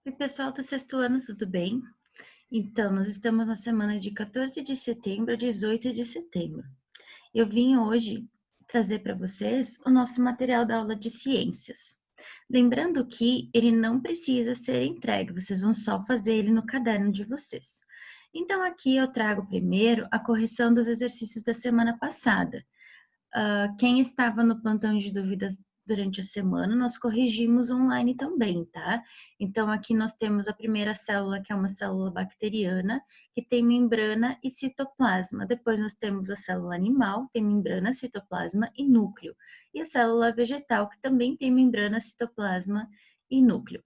Oi, pessoal do sexto ano, tudo bem? Então, nós estamos na semana de 14 de setembro a 18 de setembro. Eu vim hoje trazer para vocês o nosso material da aula de ciências. Lembrando que ele não precisa ser entregue, vocês vão só fazer ele no caderno de vocês. Então, aqui eu trago primeiro a correção dos exercícios da semana passada. Quem estava no plantão de dúvidas durante a semana, nós corrigimos online também, tá? Então, aqui nós temos a primeira célula, que é uma célula bacteriana, que tem membrana e citoplasma. Depois nós temos a célula animal, tem membrana, citoplasma e núcleo. E a célula vegetal, que também tem membrana, citoplasma e núcleo.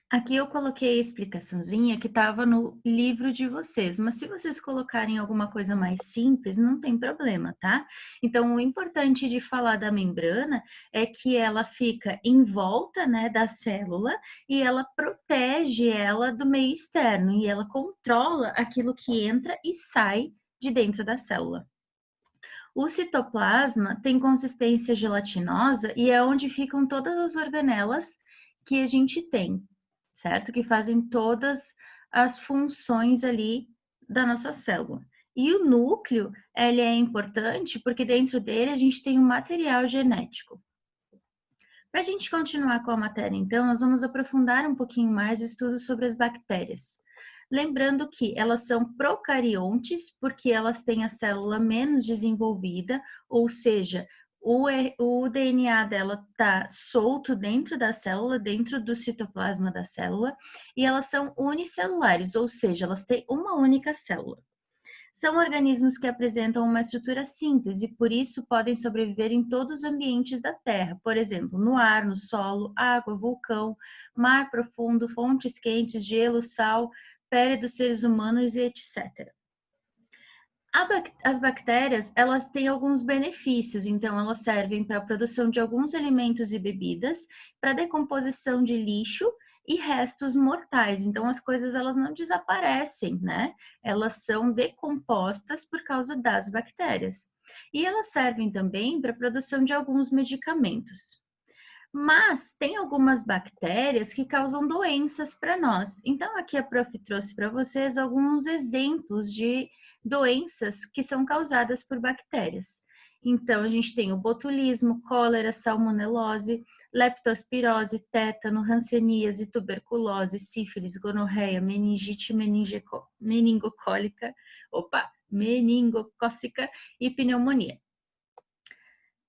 Aqui eu coloquei a explicaçãozinha que estava no livro de vocês, mas se vocês colocarem alguma coisa mais simples, não tem problema, tá? Então, o importante de falar da membrana é que ela fica em volta, né, da célula e ela protege ela do meio externo e ela controla aquilo que entra e sai de dentro da célula. O citoplasma tem consistência gelatinosa e é onde ficam todas as organelas que a gente tem, certo? Que fazem todas as funções ali da nossa célula. E o núcleo, ele é importante porque dentro dele a gente tem um material genético. Para a gente continuar com a matéria, então, nós vamos aprofundar um pouquinho mais o estudo sobre as bactérias. Lembrando que elas são procariontes, porque elas têm a célula menos desenvolvida, ou seja, o DNA dela está solto dentro da célula, dentro do citoplasma da célula, e elas são unicelulares, ou seja, elas têm uma única célula. São organismos que apresentam uma estrutura simples e, por isso, podem sobreviver em todos os ambientes da Terra, por exemplo, no ar, no solo, água, vulcão, mar profundo, fontes quentes, gelo, sal, pele dos seres humanos e etc. As bactérias, elas têm alguns benefícios, então elas servem para a produção de alguns alimentos e bebidas, para decomposição de lixo e restos mortais. Então as coisas elas não desaparecem, né? Elas são decompostas por causa das bactérias. E elas servem também para a produção de alguns medicamentos. Mas tem algumas bactérias que causam doenças para nós. Então, aqui a prof trouxe para vocês alguns exemplos de doenças que são causadas por bactérias. Então, a gente tem o botulismo, cólera, salmonelose, leptospirose, tétano, hanseníase, tuberculose, sífilis, gonorreia, meningite meningocólica, meningocócica e pneumonia.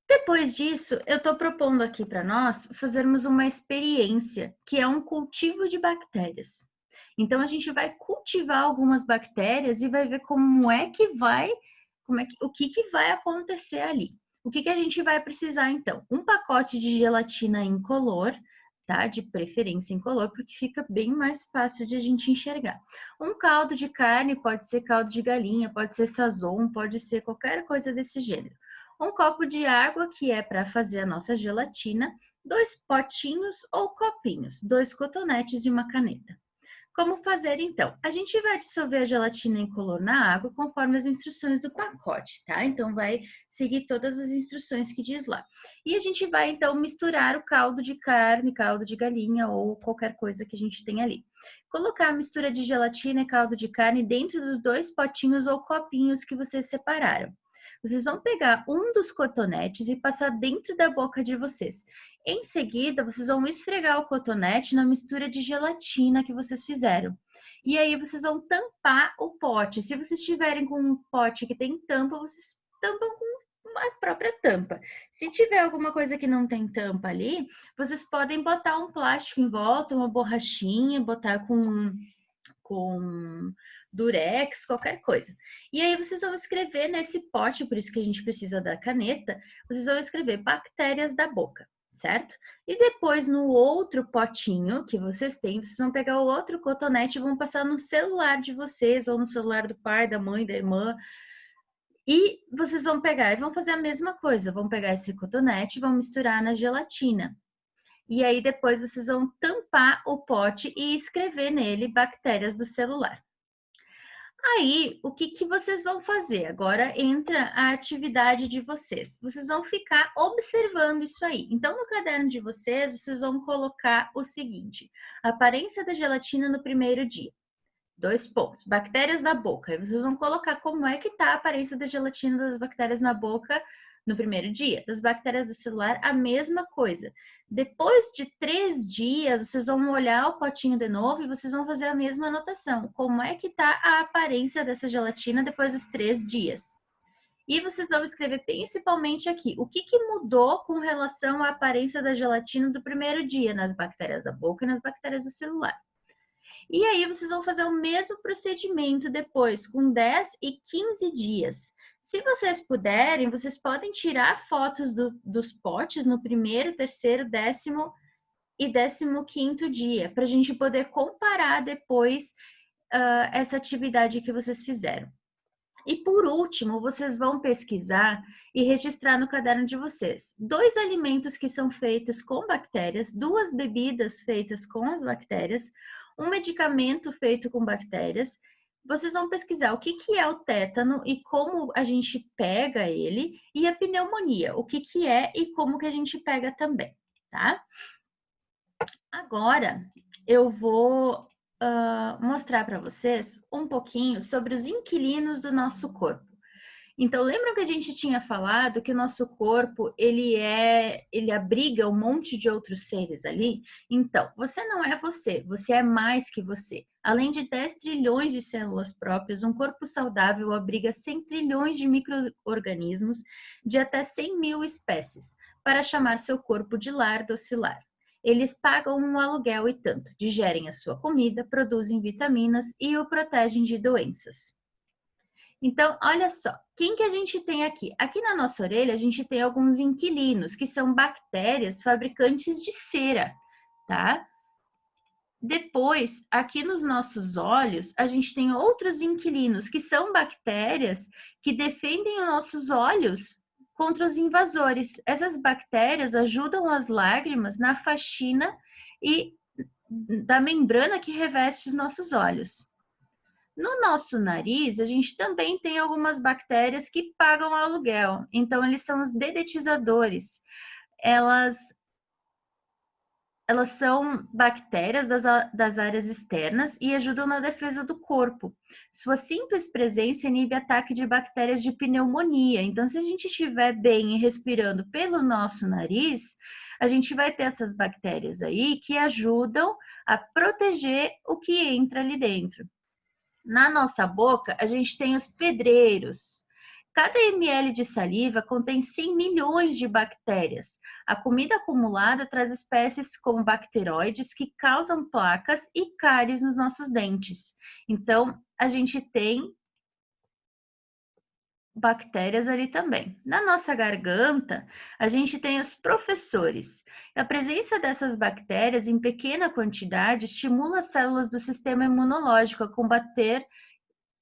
Depois disso, eu estou propondo aqui para nós fazermos uma experiência, que é um cultivo de bactérias. Então, a gente vai cultivar algumas bactérias e vai ver o que vai acontecer ali. O que a gente vai precisar, então? Um pacote de gelatina incolor, tá? De preferência incolor, porque fica bem mais fácil de a gente enxergar. Um caldo de carne, pode ser caldo de galinha, pode ser sazon, pode ser qualquer coisa desse gênero. Um copo de água, que é para fazer a nossa gelatina, 2 potinhos ou copinhos, 2 cotonetes e uma caneta. Como fazer então? A gente vai dissolver a gelatina incolor na água conforme as instruções do pacote, tá? Então vai seguir todas as instruções que diz lá. E a gente vai então misturar o caldo de carne, caldo de galinha ou qualquer coisa que a gente tem ali. Colocar a mistura de gelatina e caldo de carne dentro dos 2 potinhos ou copinhos que vocês separaram. Vocês vão pegar um dos cotonetes e passar dentro da boca de vocês. Em seguida, vocês vão esfregar o cotonete na mistura de gelatina que vocês fizeram. E aí, vocês vão tampar o pote. Se vocês tiverem com um pote que tem tampa, vocês tampam com a própria tampa. Se tiver alguma coisa que não tem tampa ali, vocês podem botar um plástico em volta, uma borrachinha, botar com durex, qualquer coisa. E aí vocês vão escrever nesse pote, por isso que a gente precisa da caneta, vocês vão escrever bactérias da boca, certo? E depois no outro potinho que vocês têm, vocês vão pegar o outro cotonete e vão passar no celular de vocês, ou no celular do pai, da mãe, da irmã, e vocês vão pegar e vão fazer a mesma coisa, vão pegar esse cotonete e vão misturar na gelatina. E aí depois vocês vão tampar o pote e escrever nele bactérias do celular. Aí, o que vocês vão fazer? Agora entra a atividade de vocês. Vocês vão ficar observando isso aí. Então, no caderno de vocês, vocês vão colocar o seguinte: aparência da gelatina no primeiro dia. 2 pontos. Bactérias na boca. Aí vocês vão colocar como é que tá a aparência da gelatina das bactérias na boca no primeiro dia. Das bactérias do celular, a mesma coisa. Depois de 3 dias, vocês vão olhar o potinho de novo e vocês vão fazer a mesma anotação. Como é que tá a aparência dessa gelatina depois dos 3 dias? E vocês vão escrever principalmente aqui, o que mudou com relação à aparência da gelatina do primeiro dia nas bactérias da boca e nas bactérias do celular. E aí vocês vão fazer o mesmo procedimento depois, com 10 e 15 dias. Se vocês puderem, vocês podem tirar fotos dos potes no primeiro, terceiro, 10º e 15º dia, para a gente poder comparar depois essa atividade que vocês fizeram. E por último, vocês vão pesquisar e registrar no caderno de vocês 2 alimentos que são feitos com bactérias, 2 bebidas feitas com as bactérias, um medicamento feito com bactérias. Vocês vão pesquisar o que é o tétano e como a gente pega ele, e a pneumonia, o que é e como que a gente pega também, tá? Agora, eu vou mostrar para vocês um pouquinho sobre os inquilinos do nosso corpo. Então, lembram que a gente tinha falado que o nosso corpo, ele abriga um monte de outros seres ali? Então, você não é você, você é mais que você. Além de 10 trilhões de células próprias, um corpo saudável abriga 100 trilhões de micro-organismos de até 100 mil espécies, para chamar seu corpo de lar docilar. Eles pagam um aluguel e tanto, digerem a sua comida, produzem vitaminas e o protegem de doenças. Então, olha só, quem que a gente tem aqui? Aqui na nossa orelha, a gente tem alguns inquilinos, que são bactérias fabricantes de cera, tá? Depois, aqui nos nossos olhos, a gente tem outros inquilinos, que são bactérias que defendem os nossos olhos contra os invasores. Essas bactérias ajudam as lágrimas na faxina e da membrana que reveste os nossos olhos. No nosso nariz, a gente também tem algumas bactérias que pagam aluguel. Então, eles são os dedetizadores. Elas são bactérias das áreas externas e ajudam na defesa do corpo. Sua simples presença inibe ataque de bactérias de pneumonia. Então, se a gente estiver bem e respirando pelo nosso nariz, a gente vai ter essas bactérias aí que ajudam a proteger o que entra ali dentro. Na nossa boca, a gente tem os pedreiros. Cada ml de saliva contém 100 milhões de bactérias. A comida acumulada traz espécies como bacteroides que causam placas e cáries nos nossos dentes. Então, a gente tem bactérias ali também. Na nossa garganta, a gente tem os professores. A presença dessas bactérias em pequena quantidade estimula as células do sistema imunológico a combater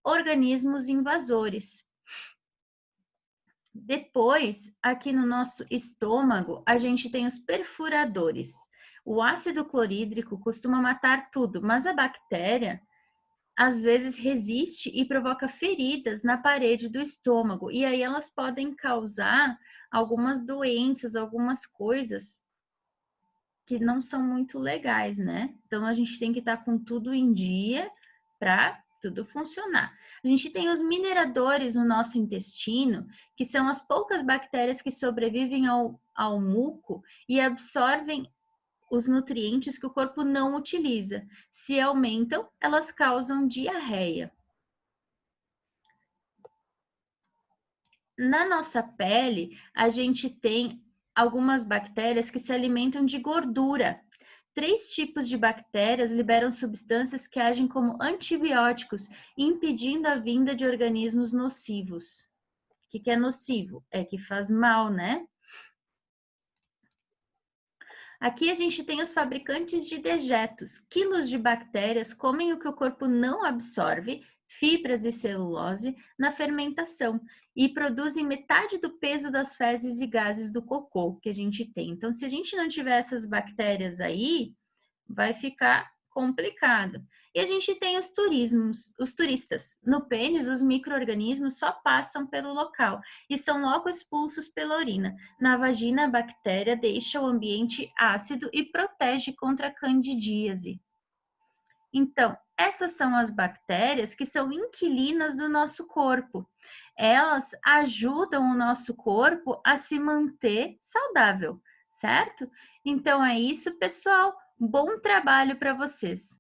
organismos invasores. Depois, aqui no nosso estômago, a gente tem os perfuradores. O ácido clorídrico costuma matar tudo, mas a bactéria às vezes resiste e provoca feridas na parede do estômago. E aí elas podem causar algumas doenças, algumas coisas que não são muito legais, né? Então a gente tem que estar com tudo em dia para tudo funcionar. A gente tem os mineradores no nosso intestino, que são as poucas bactérias que sobrevivem ao muco e absorvem os nutrientes que o corpo não utiliza. Se aumentam, elas causam diarreia. Na nossa pele, a gente tem algumas bactérias que se alimentam de gordura. 3 tipos de bactérias liberam substâncias que agem como antibióticos, impedindo a vinda de organismos nocivos. O que é nocivo? É que faz mal, né? Aqui a gente tem os fabricantes de dejetos. Quilos de bactérias comem o que o corpo não absorve, fibras e celulose, na fermentação e produzem metade do peso das fezes e gases do cocô que a gente tem. Então, se a gente não tiver essas bactérias aí, vai ficar complicado. E a gente tem os turistas. No pênis, os micro-organismos só passam pelo local e são logo expulsos pela urina. Na vagina, a bactéria deixa o ambiente ácido e protege contra a candidíase. Então, essas são as bactérias que são inquilinas do nosso corpo. Elas ajudam o nosso corpo a se manter saudável, certo? Então é isso, pessoal. Bom trabalho para vocês.